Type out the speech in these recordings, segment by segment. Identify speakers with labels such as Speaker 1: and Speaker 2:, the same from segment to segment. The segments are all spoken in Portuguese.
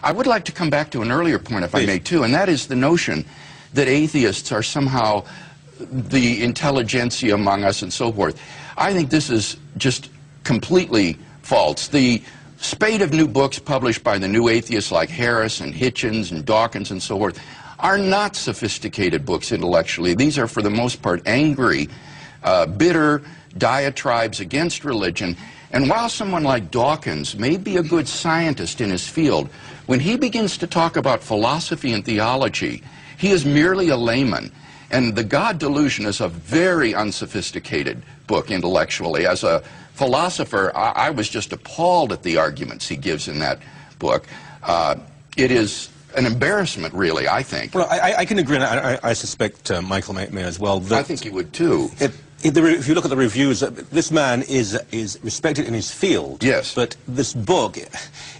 Speaker 1: I would like to come back to an earlier point, if I may, too, and that is the notion that atheists are somehow the intelligentsia among us and so forth. I think this is just completely false. The spate of new books published by the new atheists like Harris and Hitchens and Dawkins and so forth are not sophisticated books intellectually. These are, for the most part, angry, bitter diatribes against religion. And while someone like Dawkins may be a good scientist in his field, when he begins to talk about philosophy and theology, he is merely a layman. And The God Delusion is a very unsophisticated book intellectually. As a philosopher, I was just appalled at the arguments he gives in that book. It is an embarrassment, really, I think.
Speaker 2: Well, I can agree, and I suspect Michael may as well.
Speaker 1: I think he would, too.
Speaker 2: If you look at the reviews, this man is respected in his field.
Speaker 1: Yes.
Speaker 2: But this book,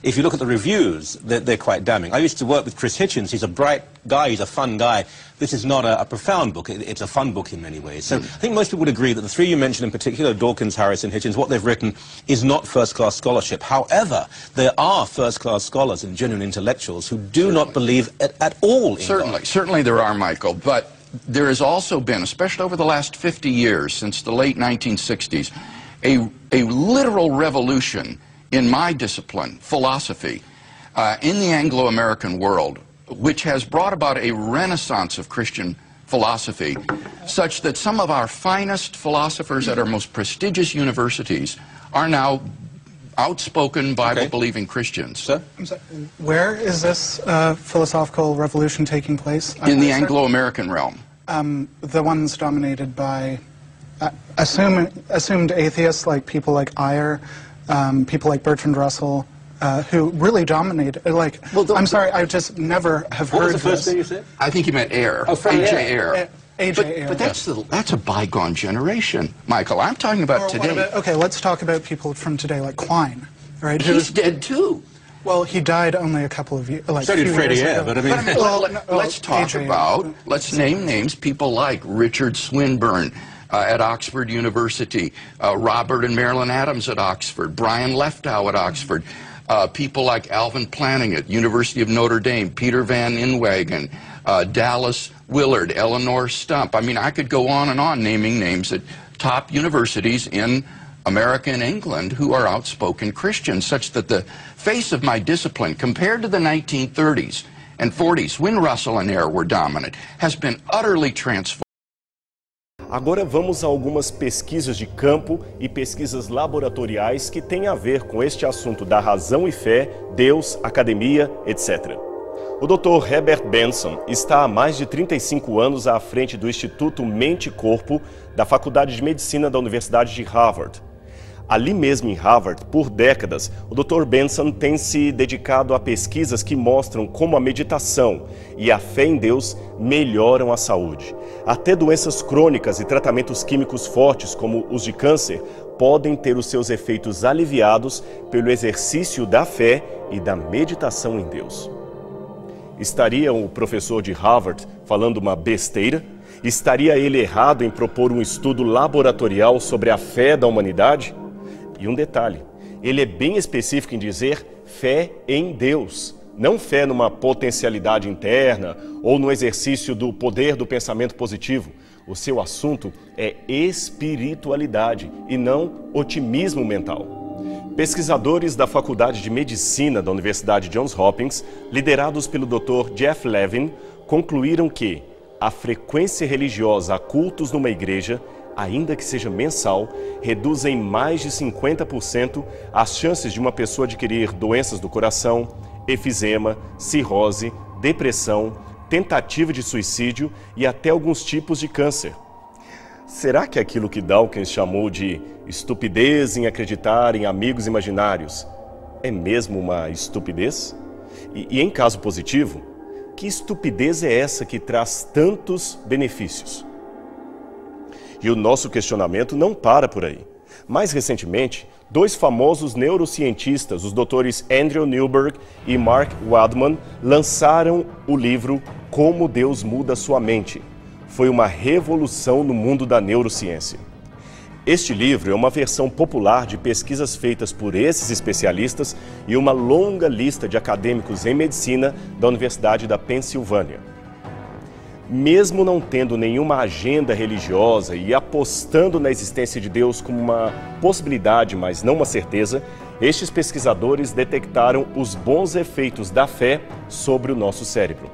Speaker 2: if you look at the reviews, they're quite damning. I used to work with Chris Hitchens. He's a bright guy. He's a fun guy. This is not a profound book. It's a fun book in many ways. So I think most people would agree that the three you mentioned in particular, Dawkins, Harris, and Hitchens, what they've written is not first-class scholarship. However, there are first-class scholars and genuine intellectuals who do not believe at all in God.
Speaker 1: Certainly there are, Michael. But there has also been, especially over the last 50 years, since the late 1960s, a literal revolution in my discipline, philosophy, in the Anglo-American world, which has brought about a renaissance of Christian philosophy, such that some of our finest philosophers at our most prestigious universities are now outspoken Bible-believing Christians.
Speaker 2: Sir?
Speaker 3: I'm sorry, where is this philosophical revolution taking place?
Speaker 1: In the Anglo-American realm.
Speaker 3: The ones dominated by assumed atheists, like people like Ayer, people like Bertrand Russell, who really dominated. Like, I'm sorry, I just never have heard
Speaker 2: What was the first
Speaker 3: this.
Speaker 2: thing you said?
Speaker 1: I think he meant Ayer.
Speaker 2: Oh, Frank
Speaker 1: A.J.
Speaker 2: Ayer.
Speaker 1: Ayer.
Speaker 3: A.J. Ayer.
Speaker 1: But that's a bygone generation, Michael. I'm talking about today.
Speaker 3: Okay, let's talk about people from today, like Quine. Right?
Speaker 1: He's dead too.
Speaker 3: Well, he died only a couple of years. Like,
Speaker 2: So did Freddie Ayer, but I mean...
Speaker 1: Let's name names, people like Richard Swinburne at Oxford University, Robert and Marilyn Adams at Oxford, Brian Leftow at Oxford, people like Alvin Planning at University of Notre Dame, Peter Van Inwagen, Dallas Willard, Eleanor Stump. I mean, I could go on and on naming names at top universities in America and England who are outspoken Christians, such that the face of my discipline, compared to the 1930s and 40s, when Russell and Ayer were dominant, has been utterly transformed.
Speaker 4: Agora vamos a algumas pesquisas de campo e pesquisas laboratoriais que têm a ver com este assunto da razão e fé, Deus, academia, etc. O Dr. Herbert Benson está há mais de 35 anos à frente do Instituto Mente e Corpo da Faculdade de Medicina da Universidade de Harvard. Ali mesmo em Harvard, por décadas, o Dr. Benson tem se dedicado a pesquisas que mostram como a meditação e a fé em Deus melhoram a saúde. Até doenças crônicas e tratamentos químicos fortes, como os de câncer, podem ter os seus efeitos aliviados pelo exercício da fé e da meditação em Deus. Estaria o professor de Harvard falando uma besteira? Estaria ele errado em propor um estudo laboratorial sobre a fé da humanidade? E um detalhe, ele é bem específico em dizer fé em Deus, não fé numa potencialidade interna ou no exercício do poder do pensamento positivo. O seu assunto é espiritualidade e não otimismo mental. Pesquisadores da Faculdade de Medicina da Universidade Johns Hopkins, liderados pelo Dr. Jeff Levin, concluíram que a frequência religiosa a cultos numa igreja, ainda que seja mensal, reduz em mais de 50% as chances de uma pessoa adquirir doenças do coração, efizema, cirrose, depressão, tentativa de suicídio e até alguns tipos de câncer. Será que aquilo que Dawkins chamou de estupidez em acreditar em amigos imaginários é mesmo uma estupidez? E em caso positivo, que estupidez é essa que traz tantos benefícios? E o nosso questionamento não para por aí. Mais recentemente, dois famosos neurocientistas, os doutores Andrew Newberg e Mark Waldman, lançaram o livro Como Deus Muda Sua Mente. Foi uma revolução no mundo da neurociência. Este livro é uma versão popular de pesquisas feitas por esses especialistas e uma longa lista de acadêmicos em medicina da Universidade da Pensilvânia. Mesmo não tendo nenhuma agenda religiosa e apostando na existência de Deus como uma possibilidade, mas não uma certeza, estes pesquisadores detectaram os bons efeitos da fé sobre o nosso cérebro.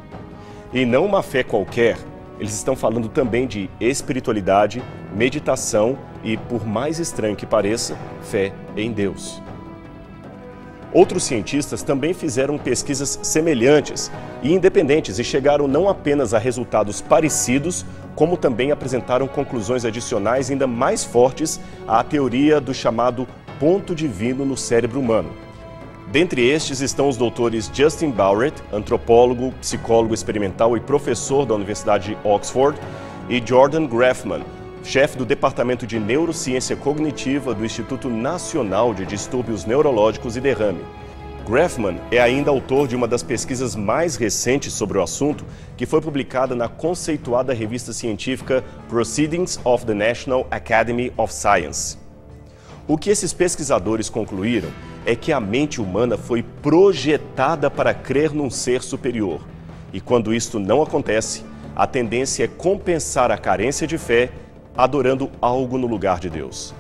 Speaker 4: E não uma fé qualquer, eles estão falando também de espiritualidade, meditação e, por mais estranho que pareça, fé em Deus. Outros cientistas também fizeram pesquisas semelhantes e independentes e chegaram não apenas a resultados parecidos, como também apresentaram conclusões adicionais ainda mais fortes à teoria do chamado ponto divino no cérebro humano. Dentre estes estão os doutores Justin Barrett, antropólogo, psicólogo experimental e professor da Universidade de Oxford, e Jordan Grafman, chefe do Departamento de Neurociência Cognitiva do Instituto Nacional de Distúrbios Neurológicos e Derrame. Grafman é ainda autor de uma das pesquisas mais recentes sobre o assunto, que foi publicada na conceituada revista científica Proceedings of the National Academy of Science. O que esses pesquisadores concluíram é que a mente humana foi projetada para crer num ser superior. E quando isto não acontece, a tendência é compensar a carência de fé adorando algo no lugar de Deus.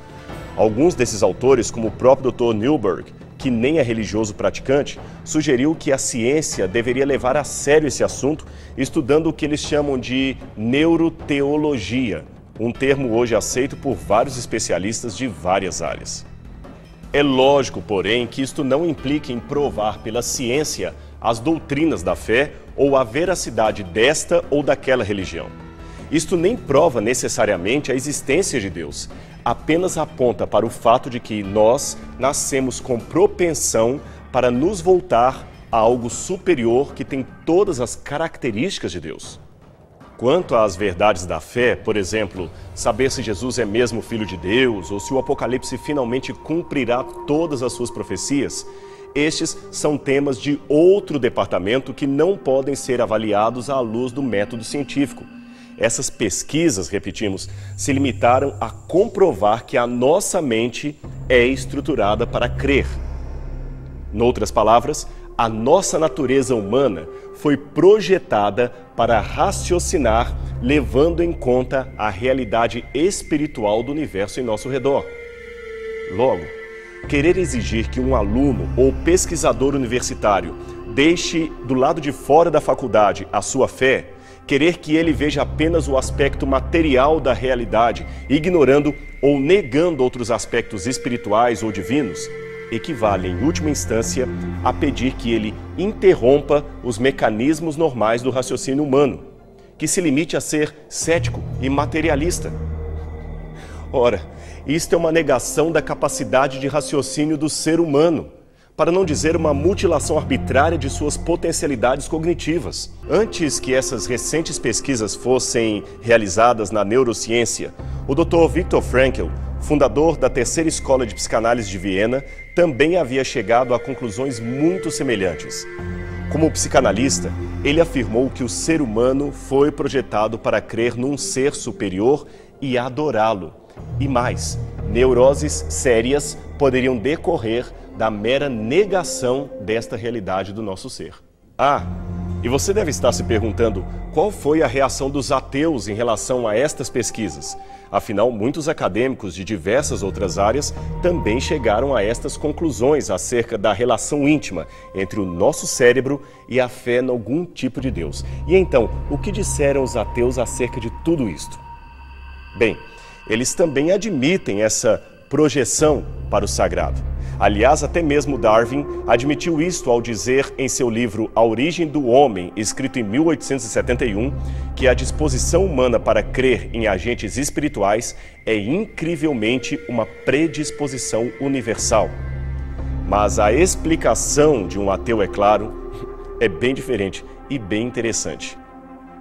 Speaker 4: Alguns desses autores, como o próprio Dr. Newberg, que nem é religioso praticante, sugeriu que a ciência deveria levar a sério esse assunto, estudando o que eles chamam de neuroteologia, um termo hoje aceito por vários especialistas de várias áreas. É lógico, porém, que isto não implica em provar pela ciência as doutrinas da fé ou a veracidade desta ou daquela religião. Isto nem prova necessariamente a existência de Deus, apenas aponta para o fato de que nós nascemos com propensão para nos voltar a algo superior que tem todas as características de Deus. Quanto às verdades da fé, por exemplo, saber se Jesus é mesmo Filho de Deus ou se o Apocalipse finalmente cumprirá todas as suas profecias, estes são temas de outro departamento que não podem ser avaliados à luz do método científico. Essas pesquisas, repetimos, se limitaram a comprovar que a nossa mente é estruturada para crer. Noutras palavras, a nossa natureza humana foi projetada para raciocinar, levando em conta a realidade espiritual do universo em nosso redor. Logo, querer exigir que um aluno ou pesquisador universitário deixe do lado de fora da faculdade a sua fé, querer que ele veja apenas o aspecto material da realidade, ignorando ou negando outros aspectos espirituais ou divinos, equivale, em última instância, a pedir que ele interrompa os mecanismos normais do raciocínio humano, que se limite a ser cético e materialista. Ora, isto é uma negação da capacidade de raciocínio do ser humano, para não dizer uma mutilação arbitrária de suas potencialidades cognitivas. Antes que essas recentes pesquisas fossem realizadas na neurociência, o Dr. Viktor Frankl, fundador da terceira escola de psicanálise de Viena, também havia chegado a conclusões muito semelhantes. Como psicanalista, ele afirmou que o ser humano foi projetado para crer num ser superior e adorá-lo. E mais, neuroses sérias poderiam decorrer da mera negação desta realidade do nosso ser. E você deve estar se perguntando qual foi a reação dos ateus em relação a estas pesquisas. Afinal, muitos acadêmicos de diversas outras áreas também chegaram a estas conclusões acerca da relação íntima entre o nosso cérebro e a fé em algum tipo de Deus. E então, o que disseram os ateus acerca de tudo isto? Bem, eles também admitem essa projeção para o sagrado. Aliás, até mesmo Darwin admitiu isto ao dizer em seu livro A Origem do Homem, escrito em 1871, que a disposição humana para crer em agentes espirituais é incrivelmente uma predisposição universal. Mas a explicação de um ateu, é claro, é bem diferente e bem interessante.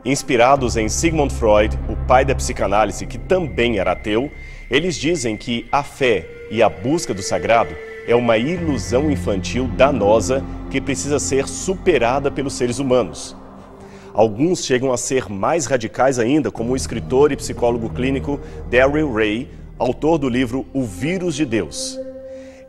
Speaker 4: Inspirados em Sigmund Freud, o pai da psicanálise, que também era ateu, eles dizem que a fé e a busca do sagrado é uma ilusão infantil danosa que precisa ser superada pelos seres humanos. Alguns chegam a ser mais radicais ainda, como o escritor e psicólogo clínico Darrell Ray, autor do livro O Vírus de Deus.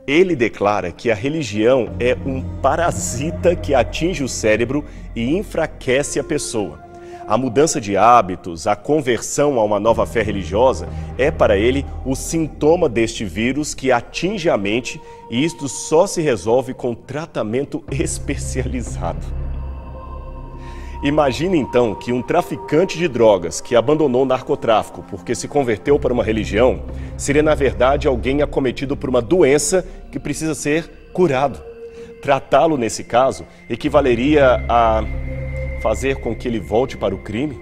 Speaker 4: Ele declara que a religião é um parasita que atinge o cérebro e enfraquece a pessoa. A mudança de hábitos, a conversão a uma nova fé religiosa é para ele o sintoma deste vírus que atinge a mente, e isto só se resolve com tratamento especializado. Imagine então que um traficante de drogas que abandonou o narcotráfico porque se converteu para uma religião seria na verdade alguém acometido por uma doença que precisa ser curado. Tratá-lo nesse caso equivaleria a fazer com que ele volte para o crime?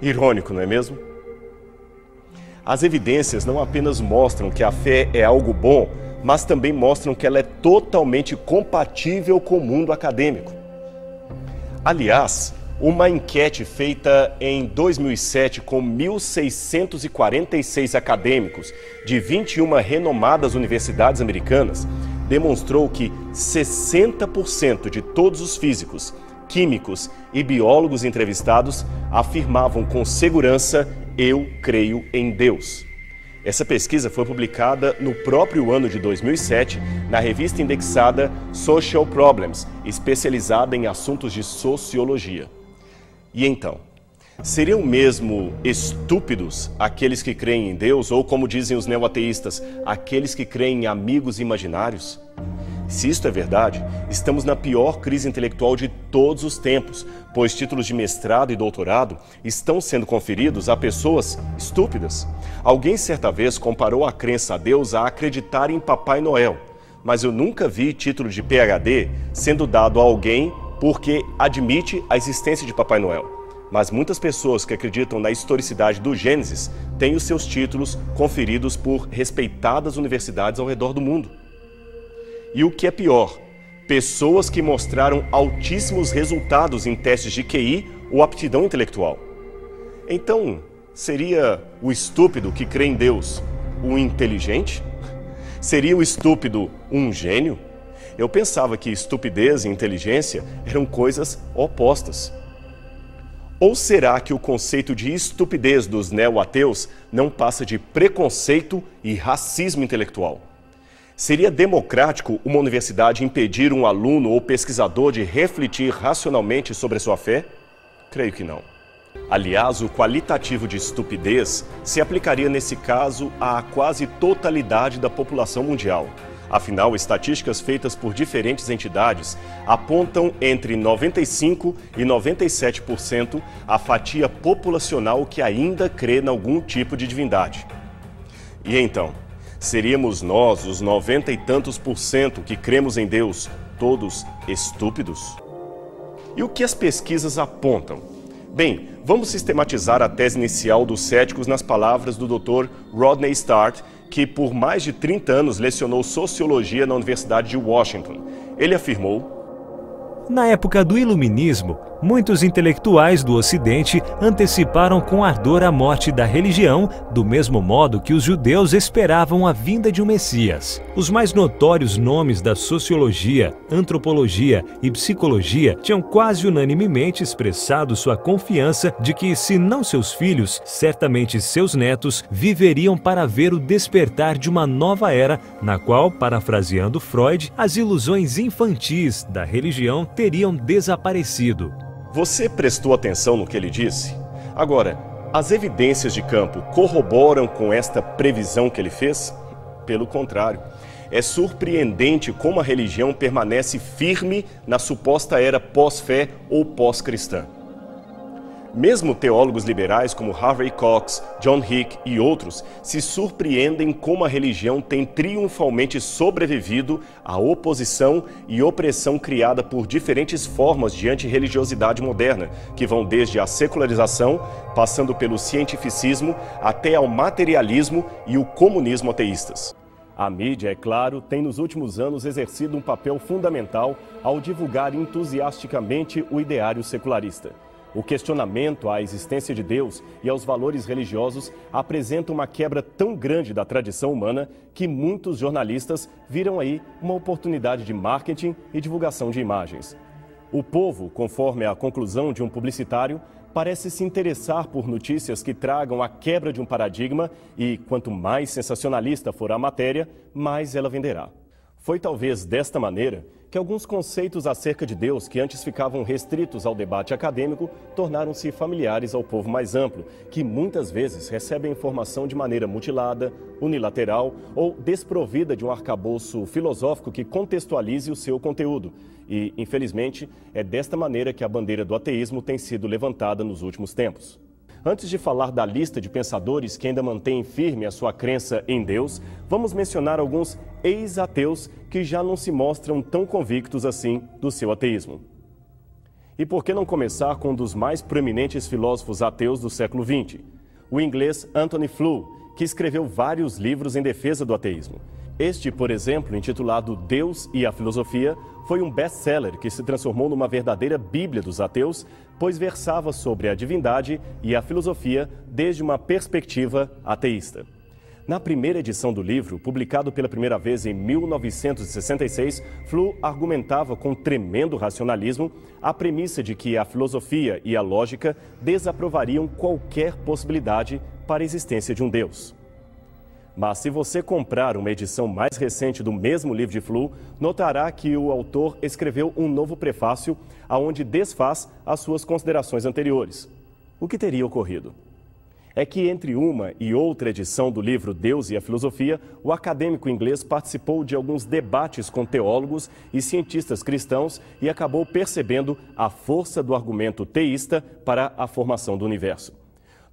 Speaker 4: Irônico, não é mesmo? As evidências não apenas mostram que a fé é algo bom, mas também mostram que ela é totalmente compatível com o mundo acadêmico. Aliás, uma enquete feita em 2007 com 1.646 acadêmicos de 21 renomadas universidades americanas demonstrou que 60% de todos os físicos, químicos e biólogos entrevistados afirmavam com segurança: eu creio em Deus. Essa pesquisa foi publicada no próprio ano de 2007 na revista indexada Social Problems, especializada em assuntos de sociologia. E então, seriam mesmo estúpidos aqueles que creem em Deus, ou como dizem os neoateístas, aqueles que creem em amigos imaginários? Se isto é verdade, estamos na pior crise intelectual de todos os tempos, pois títulos de mestrado e doutorado estão sendo conferidos a pessoas estúpidas. Alguém certa vez comparou a crença a Deus a acreditar em Papai Noel, mas eu nunca vi título de PhD sendo dado a alguém porque admite a existência de Papai Noel. Mas muitas pessoas que acreditam na historicidade do Gênesis têm os seus títulos conferidos por respeitadas universidades ao redor do mundo. E o que é pior, pessoas que mostraram altíssimos resultados em testes de QI ou aptidão intelectual. Então, seria o estúpido que crê em Deus o inteligente? Seria o estúpido um gênio? Eu pensava que estupidez e inteligência eram coisas opostas. Ou será que o conceito de estupidez dos neo-ateus não passa de preconceito e racismo intelectual? Seria democrático uma universidade impedir um aluno ou pesquisador de refletir racionalmente sobre a sua fé? Creio que não. Aliás, o qualitativo de estupidez se aplicaria nesse caso à quase totalidade da população mundial. Afinal, estatísticas feitas por diferentes entidades apontam entre 95% e 97% a fatia populacional que ainda crê em algum tipo de divindade. E então, seríamos nós, os 90 e tantos por cento que cremos em Deus, todos estúpidos? E o que as pesquisas apontam? Bem, vamos sistematizar a tese inicial dos céticos nas palavras do Dr. Rodney Stark, que por mais de 30 anos lecionou sociologia na Universidade de Washington. Ele afirmou:
Speaker 5: na época do Iluminismo, muitos intelectuais do Ocidente anteciparam com ardor a morte da religião, do mesmo modo que os judeus esperavam a vinda de um Messias. Os mais notórios nomes da sociologia, antropologia e psicologia tinham quase unanimemente expressado sua confiança de que, se não seus filhos, certamente seus netos, viveriam para ver o despertar de uma nova era, na qual, parafraseando Freud, as ilusões infantis da religião teriam desaparecido.
Speaker 4: Você prestou atenção no que ele disse? Agora, as evidências de campo corroboram com esta previsão que ele fez? Pelo contrário, é surpreendente como a religião permanece firme na suposta era pós-fé ou pós-cristã. Mesmo teólogos liberais como Harvey Cox, John Hick e outros se surpreendem como a religião tem triunfalmente sobrevivido à oposição e opressão criada por diferentes formas de antirreligiosidade moderna, que vão desde a secularização, passando pelo cientificismo, até ao materialismo e o comunismo ateístas. A mídia, é claro, tem nos últimos anos exercido um papel fundamental ao divulgar entusiasticamente o ideário secularista. O questionamento à existência de Deus e aos valores religiosos apresenta uma quebra tão grande da tradição humana que muitos jornalistas viram aí uma oportunidade de marketing e divulgação de imagens. O povo, conforme a conclusão de um publicitário, parece se interessar por notícias que tragam a quebra de um paradigma e, quanto mais sensacionalista for a matéria, mais ela venderá. Foi talvez desta maneira que alguns conceitos acerca de Deus que antes ficavam restritos ao debate acadêmico tornaram-se familiares ao povo mais amplo, que muitas vezes recebe a informação de maneira mutilada, unilateral ou desprovida de um arcabouço filosófico que contextualize o seu conteúdo. E, infelizmente, é desta maneira que a bandeira do ateísmo tem sido levantada nos últimos tempos. Antes de falar da lista de pensadores que ainda mantêm firme a sua crença em Deus, vamos mencionar alguns ex-ateus que já não se mostram tão convictos assim do seu ateísmo. E por que não começar com um dos mais proeminentes filósofos ateus do século XX, o inglês Anthony Flew, que escreveu vários livros em defesa do ateísmo. Este, por exemplo, intitulado Deus e a Filosofia, foi um best-seller que se transformou numa verdadeira bíblia dos ateus, pois versava sobre a divindade e a filosofia desde uma perspectiva ateísta. Na primeira edição do livro, publicado pela primeira vez em 1966, Flew argumentava com tremendo racionalismo a premissa de que a filosofia e a lógica desaprovariam qualquer possibilidade para a existência de um Deus. Mas se você comprar uma edição mais recente do mesmo livro de Flew, notará que o autor escreveu um novo prefácio onde desfaz as suas considerações anteriores. O que teria ocorrido? É que entre uma e outra edição do livro Deus e a Filosofia, o acadêmico inglês participou de alguns debates com teólogos e cientistas cristãos e acabou percebendo a força do argumento teísta para a formação do universo.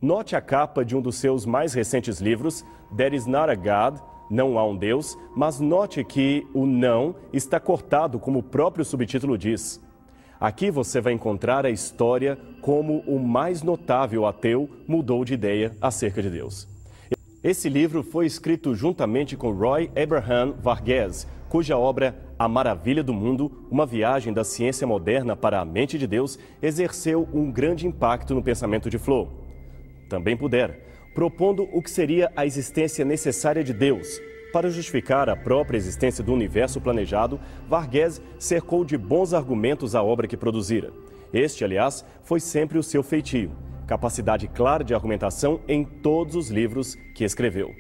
Speaker 4: Note a capa de um dos seus mais recentes livros, There is not a God, Não há um Deus, mas note que o não está cortado como o próprio subtítulo diz. Aqui você vai encontrar a história como o mais notável ateu mudou de ideia acerca de Deus. Esse livro foi escrito juntamente com Roy Abraham Varghese, cuja obra A Maravilha do Mundo, uma viagem da ciência moderna para a mente de Deus, exerceu um grande impacto no pensamento de Flew. Também pudera, propondo o que seria a existência necessária de Deus. Para justificar a própria existência do universo planejado, Varghese cercou de bons argumentos a obra que produzira. Este, aliás, foi sempre o seu feitio, capacidade clara de argumentação em todos os livros que escreveu.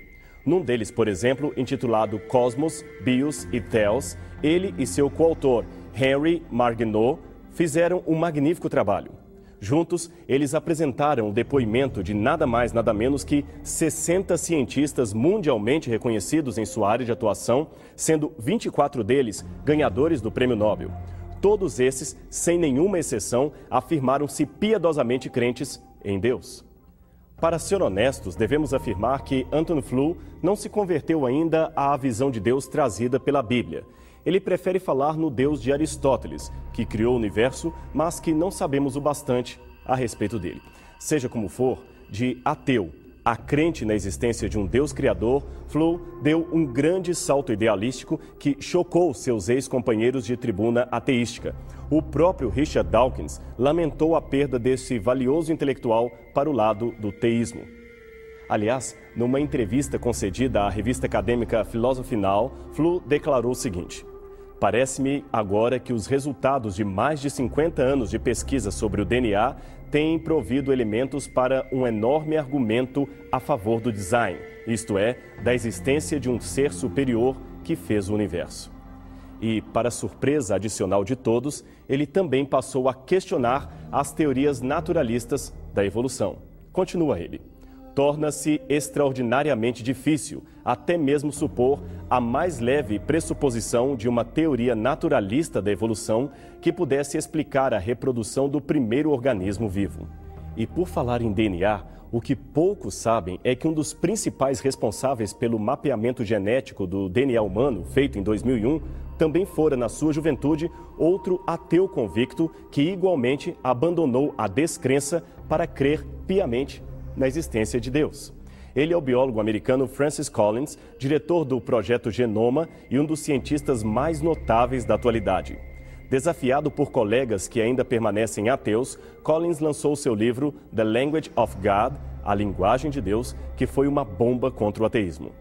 Speaker 4: Num deles, por exemplo, intitulado Cosmos, Bios e Theos, ele e seu coautor, Henry Margenot, fizeram um magnífico trabalho. Juntos, eles apresentaram o depoimento de nada mais, nada menos que 60 cientistas mundialmente reconhecidos em sua área de atuação, sendo 24 deles ganhadores do Prêmio Nobel. Todos esses, sem nenhuma exceção, afirmaram-se piedosamente crentes em Deus. Para ser honestos, devemos afirmar que Anthony Flew não se converteu ainda à visão de Deus trazida pela Bíblia. Ele prefere falar no Deus de Aristóteles, que criou o universo, mas que não sabemos o bastante a respeito dele. Seja como for, de ateu a crente na existência de um Deus criador, Flew deu um grande salto idealístico que chocou seus ex-companheiros de tribuna ateística. O próprio Richard Dawkins lamentou a perda desse valioso intelectual para o lado do teísmo. Aliás, numa entrevista concedida à revista acadêmica Philosophy Now, Flew declarou o seguinte: parece-me agora que os resultados de mais de 50 anos de pesquisa sobre o DNA têm provido elementos para um enorme argumento a favor do design, isto é, da existência de um ser superior que fez o universo. E, para surpresa adicional de todos, ele também passou a questionar as teorias naturalistas da evolução. Continua ele. Torna-se extraordinariamente difícil, até mesmo supor a mais leve pressuposição de uma teoria naturalista da evolução que pudesse explicar a reprodução do primeiro organismo vivo. E por falar em DNA, o que poucos sabem é que um dos principais responsáveis pelo mapeamento genético do DNA humano, feito em 2001, também fora, na sua juventude, outro ateu convicto que igualmente abandonou a descrença para crer piamente na existência de Deus. Ele é o biólogo americano Francis Collins, diretor do Projeto Genoma e um dos cientistas mais notáveis da atualidade. Desafiado por colegas que ainda permanecem ateus, Collins lançou seu livro The Language of God, A Linguagem de Deus, que foi uma bomba contra o ateísmo.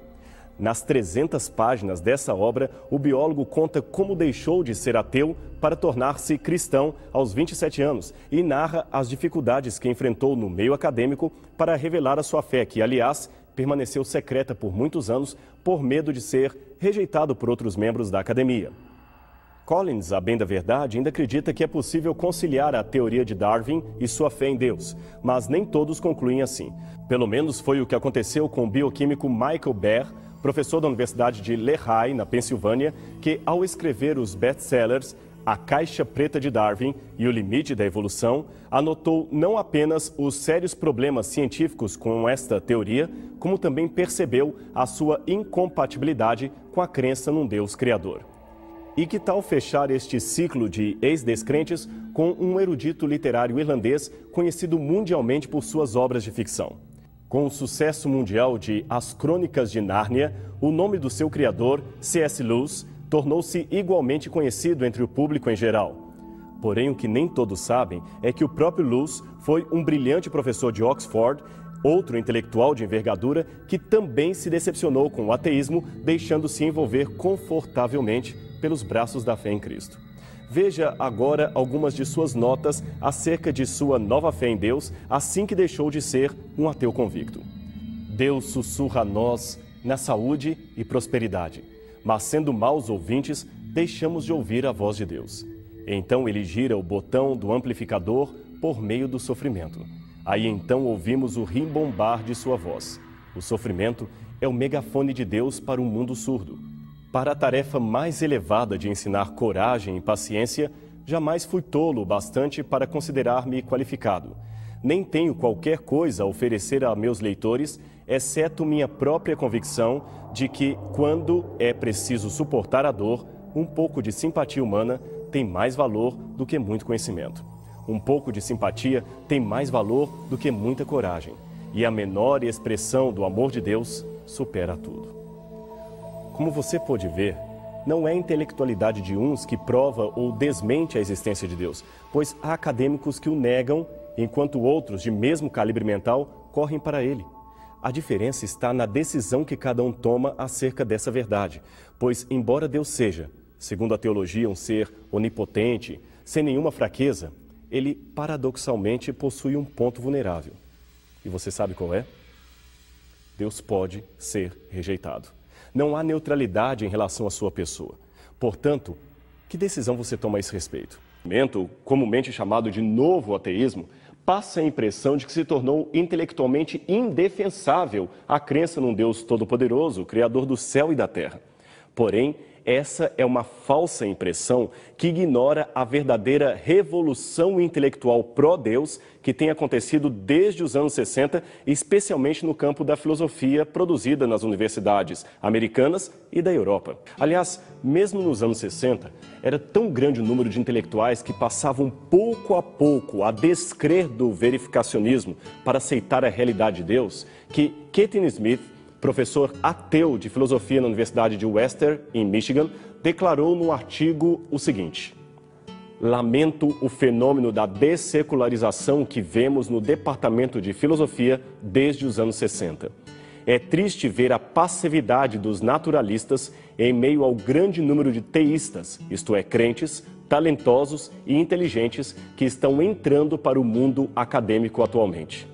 Speaker 4: Nas 300 páginas dessa obra, o biólogo conta como deixou de ser ateu para tornar-se cristão aos 27 anos e narra as dificuldades que enfrentou no meio acadêmico para revelar a sua fé, que, aliás, permaneceu secreta por muitos anos por medo de ser rejeitado por outros membros da academia. Collins, a bem da verdade, ainda acredita que é possível conciliar a teoria de Darwin e sua fé em Deus, mas nem todos concluem assim. Pelo menos foi o que aconteceu com o bioquímico Michael Beer, professor da Universidade de Lehigh, na Pensilvânia, que, ao escrever os best-sellers A Caixa Preta de Darwin e O Limite da Evolução, anotou não apenas os sérios problemas científicos com esta teoria, como também percebeu a sua incompatibilidade com a crença num Deus criador. E que tal fechar este ciclo de ex-descrentes com um erudito literário irlandês conhecido mundialmente por suas obras de ficção? Com o sucesso mundial de As Crônicas de Nárnia, o nome do seu criador, C.S. Lewis, tornou-se igualmente conhecido entre o público em geral. Porém, o que nem todos sabem é que o próprio Lewis foi um brilhante professor de Oxford, outro intelectual de envergadura que também se decepcionou com o ateísmo, deixando-se envolver confortavelmente pelos braços da fé em Cristo. Veja agora algumas de suas notas acerca de sua nova fé em Deus, assim que deixou de ser um ateu convicto. Deus sussurra a nós na saúde e prosperidade, mas sendo maus ouvintes, deixamos de ouvir a voz de Deus. Então ele gira o botão do amplificador por meio do sofrimento. Aí então ouvimos o rimbombar de sua voz. O sofrimento é o megafone de Deus para um mundo surdo. Para a tarefa mais elevada de ensinar coragem e paciência, jamais fui tolo o bastante para considerar-me qualificado. Nem tenho qualquer coisa a oferecer a meus leitores, exceto minha própria convicção de que, quando é preciso suportar a dor, um pouco de simpatia humana tem mais valor do que muito conhecimento. Um pouco de simpatia tem mais valor do que muita coragem. E a menor expressão do amor de Deus supera tudo. Como você pode ver, não é a intelectualidade de uns que prova ou desmente a existência de Deus, pois há acadêmicos que o negam, enquanto outros, de mesmo calibre mental, correm para ele. A diferença está na decisão que cada um toma acerca dessa verdade, pois, embora Deus seja, segundo a teologia, um ser onipotente, sem nenhuma fraqueza, ele, paradoxalmente, possui um ponto vulnerável. E você sabe qual é? Deus pode ser rejeitado. Não há neutralidade em relação à sua pessoa. Portanto, que decisão você toma a esse respeito? O movimento, comumente chamado de novo ateísmo, passa a impressão de que se tornou intelectualmente indefensável a crença num Deus todo-poderoso, criador do céu e da terra. Porém, essa é uma falsa impressão que ignora a verdadeira revolução intelectual pró-Deus que tem acontecido desde os anos 60, especialmente no campo da filosofia produzida nas universidades americanas e da Europa. Aliás, mesmo nos anos 60, era tão grande o número de intelectuais que passavam pouco a pouco a descrer do verificacionismo para aceitar a realidade de Deus, que Keaton Smith, professor ateu de filosofia na Universidade de Western, em Michigan, declarou no artigo o seguinte: lamento o fenômeno da dessecularização que vemos no departamento de filosofia desde os anos 60. É triste ver a passividade dos naturalistas em meio ao grande número de teístas, isto é, crentes, talentosos e inteligentes que estão entrando para o mundo acadêmico atualmente.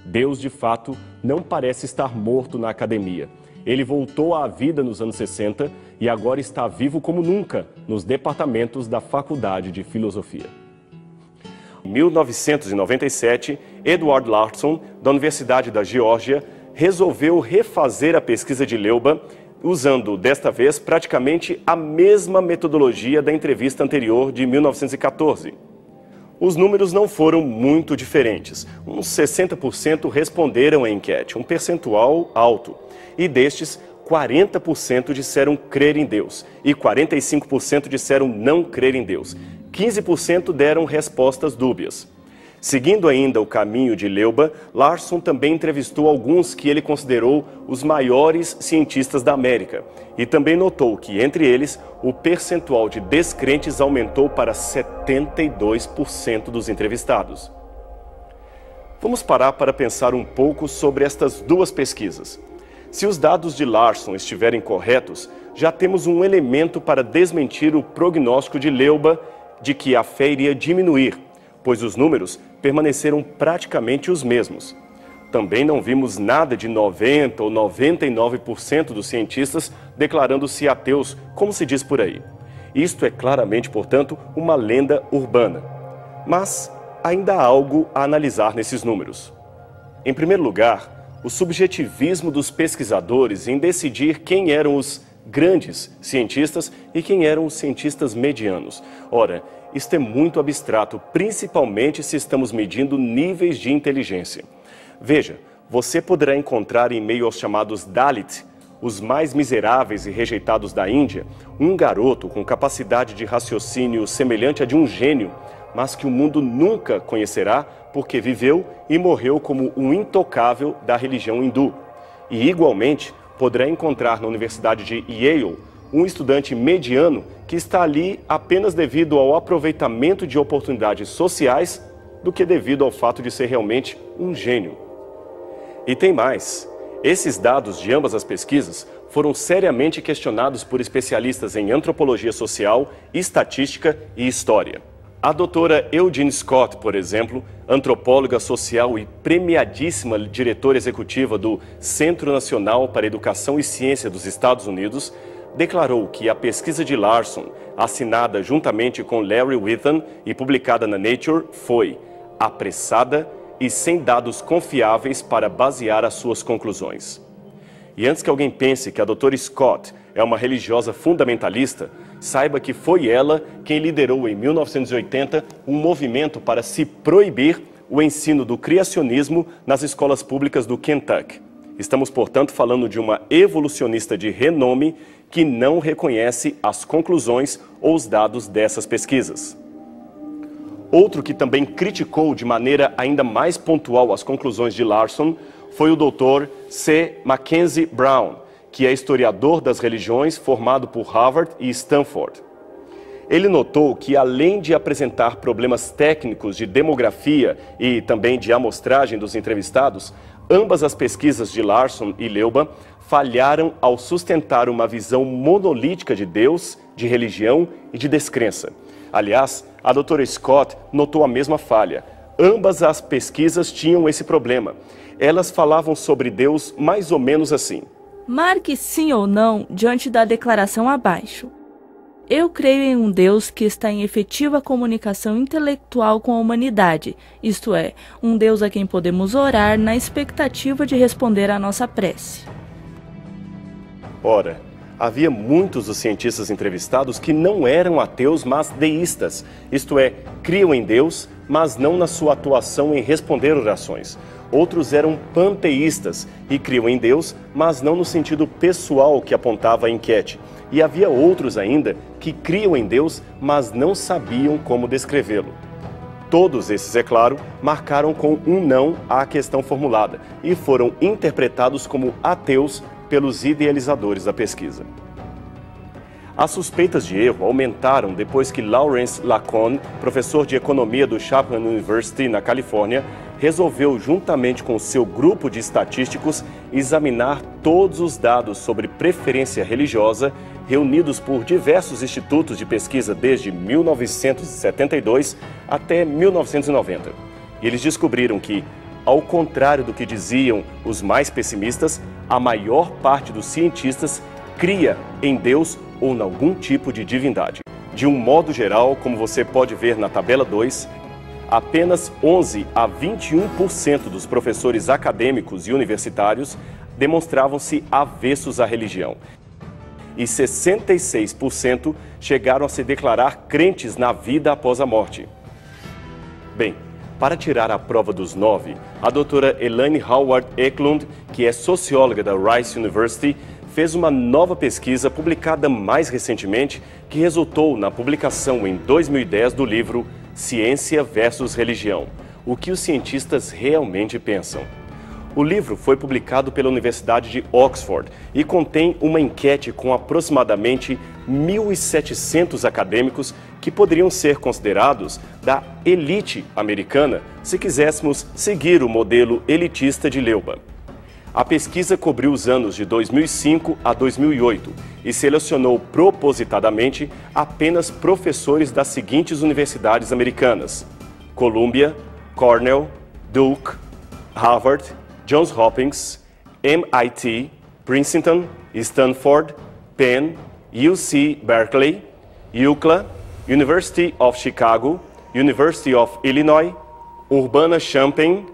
Speaker 4: Deus, de fato, não parece estar morto na academia. Ele voltou à vida nos anos 60 e agora está vivo como nunca nos departamentos da Faculdade de Filosofia. Em 1997, Edward Larson, da Universidade da Geórgia, resolveu refazer a pesquisa de Leuba, usando, desta vez, praticamente a mesma metodologia da entrevista anterior de 1914. Os números não foram muito diferentes. Uns 60% responderam à enquete, um percentual alto. E destes, 40% disseram crer em Deus e 45% disseram não crer em Deus. 15% deram respostas dúbias. Seguindo ainda o caminho de Leuba, Larson também entrevistou alguns que ele considerou os maiores cientistas da América e também notou que, entre eles, o percentual de descrentes aumentou para 72% dos entrevistados. Vamos parar para pensar um pouco sobre estas duas pesquisas. Se os dados de Larson estiverem corretos, já temos um elemento para desmentir o prognóstico de Leuba de que a fé iria diminuir, pois os números permaneceram praticamente os mesmos. Também não vimos nada de 90% ou 99% dos cientistas declarando-se ateus, como se diz por aí. Isto é claramente, portanto, uma lenda urbana. Mas ainda há algo a analisar nesses números. Em primeiro lugar, o subjetivismo dos pesquisadores em decidir quem eram os grandes cientistas e quem eram os cientistas medianos. Ora, isto é muito abstrato, principalmente se estamos medindo níveis de inteligência. Veja, você poderá encontrar em meio aos chamados Dalit, os mais miseráveis e rejeitados da Índia, um garoto com capacidade de raciocínio semelhante a de um gênio, mas que o mundo nunca conhecerá porque viveu e morreu como um intocável da religião hindu. E, igualmente, poderá encontrar na Universidade de Yale um estudante mediano que está ali apenas devido ao aproveitamento de oportunidades sociais do que devido ao fato de ser realmente um gênio. E tem mais. Esses dados de ambas as pesquisas foram seriamente questionados por especialistas em antropologia social, estatística e história. A doutora Eugene Scott, por exemplo, antropóloga social e premiadíssima diretora executiva do Centro Nacional para Educação e Ciência dos Estados Unidos, declarou que a pesquisa de Larson, assinada juntamente com Larry Witton e publicada na Nature, foi apressada e sem dados confiáveis para basear as suas conclusões. E antes que alguém pense que a doutora Scott é uma religiosa fundamentalista, saiba que foi ela quem liderou em 1980 um movimento para se proibir o ensino do criacionismo nas escolas públicas do Kentucky. Estamos, portanto, falando de uma evolucionista de renome que não reconhece as conclusões ou os dados dessas pesquisas. Outro que também criticou de maneira ainda mais pontual as conclusões de Larson foi o Dr. C. Mackenzie Brown, que é historiador das religiões formado por Harvard e Stanford. Ele notou que, além de apresentar problemas técnicos de demografia e também de amostragem dos entrevistados, ambas as pesquisas de Larson e Leuba falharam ao sustentar uma visão monolítica de Deus, de religião e de descrença. Aliás, a doutora Scott notou a mesma falha. Ambas as pesquisas tinham esse problema. Elas falavam sobre Deus mais ou menos assim:
Speaker 6: marque sim ou não diante da declaração abaixo. Eu creio em um Deus que está em efetiva comunicação intelectual com a humanidade, isto é, um Deus a quem podemos orar na expectativa de responder à nossa prece.
Speaker 4: Ora, havia muitos dos cientistas entrevistados que não eram ateus, mas deístas, isto é, criam em Deus, mas não na sua atuação em responder orações. Outros eram panteístas e criam em Deus, mas não no sentido pessoal que apontava a enquete. E havia outros ainda que criam em Deus, mas não sabiam como descrevê-lo. Todos esses, é claro, marcaram com um não à questão formulada e foram interpretados como ateus pelos idealizadores da pesquisa. As suspeitas de erro aumentaram depois que Lawrence Lacone, professor de economia do Chapman University, na Califórnia, resolveu, juntamente com seu grupo de estatísticos, examinar todos os dados sobre preferência religiosa reunidos por diversos institutos de pesquisa desde 1972 até 1990. E eles descobriram que, ao contrário do que diziam os mais pessimistas, a maior parte dos cientistas cria em Deus ou em algum tipo de divindade. De um modo geral, como você pode ver na tabela 2, apenas 11 a 21% dos professores acadêmicos e universitários demonstravam-se avessos à religião. E 66% chegaram a se declarar crentes na vida após a morte. Bem, para tirar a prova dos 9, a doutora Elaine Howard Eklund, que é socióloga da Rice University, fez uma nova pesquisa publicada mais recentemente que resultou na publicação em 2010 do livro Ciência versus Religião, o que os cientistas realmente pensam. O livro foi publicado pela Universidade de Oxford e contém uma enquete com aproximadamente 1.700 acadêmicos que poderiam ser considerados da elite americana se quiséssemos seguir o modelo elitista de Leuba. A pesquisa cobriu os anos de 2005 a 2008 e selecionou propositadamente apenas professores das seguintes universidades americanas: Columbia, Cornell, Duke, Harvard, Johns Hopkins, MIT, Princeton, Stanford, Penn, UC Berkeley, UCLA, University of Chicago, University of Illinois, Urbana-Champaign,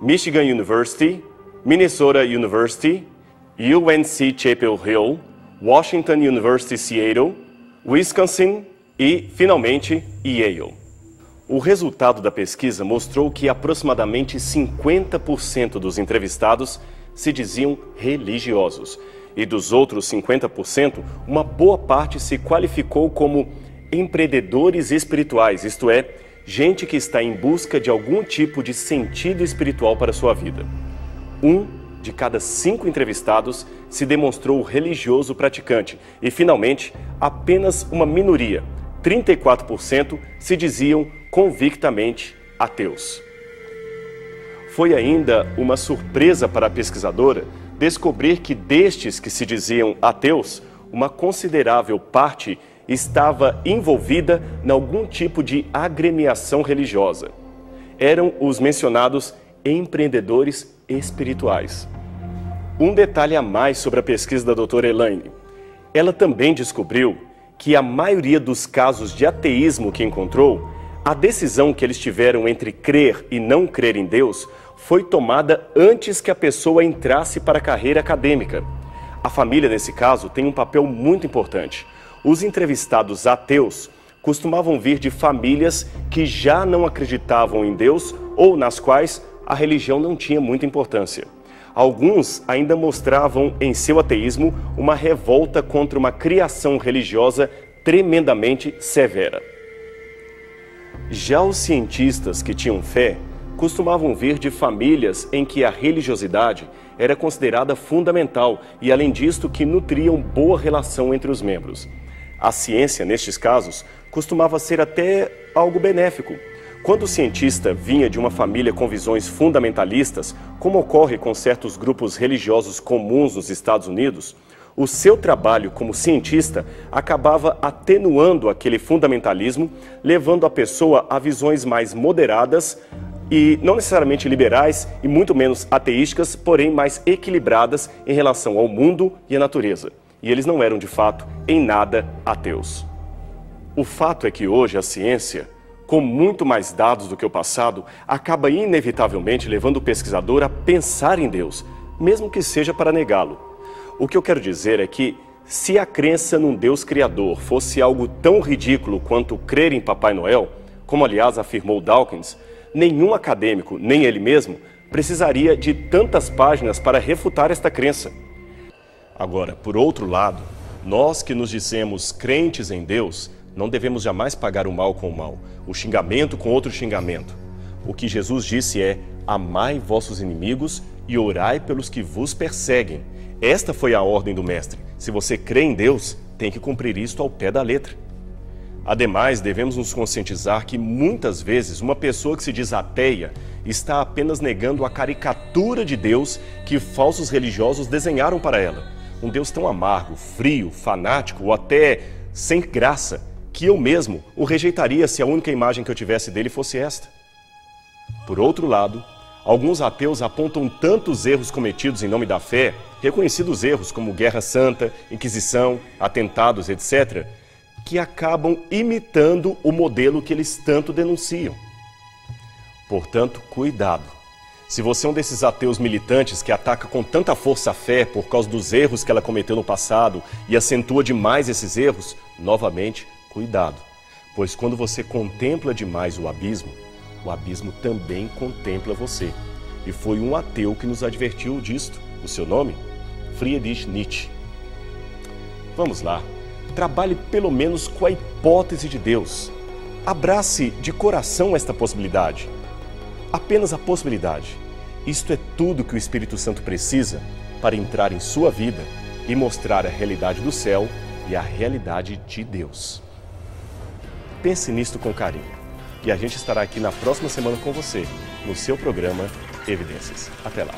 Speaker 4: Michigan University, Minnesota University, UNC Chapel Hill, Washington University Seattle, Wisconsin e, finalmente, Yale. O resultado da pesquisa mostrou que aproximadamente 50% dos entrevistados se diziam religiosos. E dos outros 50%, uma boa parte se qualificou como empreendedores espirituais, isto é, gente que está em busca de algum tipo de sentido espiritual para a sua vida. 1 de cada 5 entrevistados se demonstrou religioso praticante e, finalmente, apenas uma minoria, 34%, se diziam convictamente ateus. Foi ainda uma surpresa para a pesquisadora descobrir que destes que se diziam ateus, uma considerável parte estava envolvida em algum tipo de agremiação religiosa. Eram os mencionados empreendedores espirituais. Um detalhe a mais sobre a pesquisa da doutora Elaine. Ela também descobriu que a maioria dos casos de ateísmo que encontrou, a decisão que eles tiveram entre crer e não crer em Deus foi tomada antes que a pessoa entrasse para a carreira acadêmica. A família, nesse caso, tem um papel muito importante. Os entrevistados ateus costumavam vir de famílias que já não acreditavam em Deus ou nas quais a religião não tinha muita importância. Alguns ainda mostravam em seu ateísmo uma revolta contra uma criação religiosa tremendamente severa. Já os cientistas que tinham fé costumavam vir de famílias em que a religiosidade era considerada fundamental e, além disto, que nutriam boa relação entre os membros. A ciência, nestes casos, costumava ser até algo benéfico. Quando o cientista vinha de uma família com visões fundamentalistas, como ocorre com certos grupos religiosos comuns nos Estados Unidos, o seu trabalho como cientista acabava atenuando aquele fundamentalismo, levando a pessoa a visões mais moderadas e não necessariamente liberais e muito menos ateísticas, porém mais equilibradas em relação ao mundo e à natureza. E eles não eram, de fato, em nada ateus. O fato é que hoje a ciência, com muito mais dados do que o passado, acaba inevitavelmente levando o pesquisador a pensar em Deus, mesmo que seja para negá-lo. O que eu quero dizer é que, se a crença num Deus criador fosse algo tão ridículo quanto crer em Papai Noel, como aliás afirmou Dawkins, nenhum acadêmico, nem ele mesmo, precisaria de tantas páginas para refutar esta crença. Agora, por outro lado, nós que nos dizemos crentes em Deus, não devemos jamais pagar o mal com o mal, o xingamento com outro xingamento. O que Jesus disse é: amai vossos inimigos e orai pelos que vos perseguem. Esta foi a ordem do Mestre. Se você crê em Deus, tem que cumprir isto ao pé da letra. Ademais, devemos nos conscientizar que muitas vezes uma pessoa que se diz ateia está apenas negando a caricatura de Deus que falsos religiosos desenharam para ela. Um Deus tão amargo, frio, fanático ou até sem graça, que eu mesmo o rejeitaria se a única imagem que eu tivesse dele fosse esta. Por outro lado, alguns ateus apontam tantos erros cometidos em nome da fé, reconhecidos erros como Guerra Santa, Inquisição, atentados, etc., que acabam imitando o modelo que eles tanto denunciam. Portanto, cuidado. Se você é um desses ateus militantes que ataca com tanta força a fé por causa dos erros que ela cometeu no passado e acentua demais esses erros, novamente, cuidado. Pois quando você contempla demais o abismo também contempla você. E foi um ateu que nos advertiu disto. O seu nome? Friedrich Nietzsche. Vamos lá. Trabalhe pelo menos com a hipótese de Deus. Abrace de coração esta possibilidade. Apenas a possibilidade. Isto é tudo que o Espírito Santo precisa para entrar em sua vida e mostrar a realidade do céu e a realidade de Deus. Pense nisto com carinho. E a gente estará aqui na próxima semana com você, no seu programa Evidências. Até lá.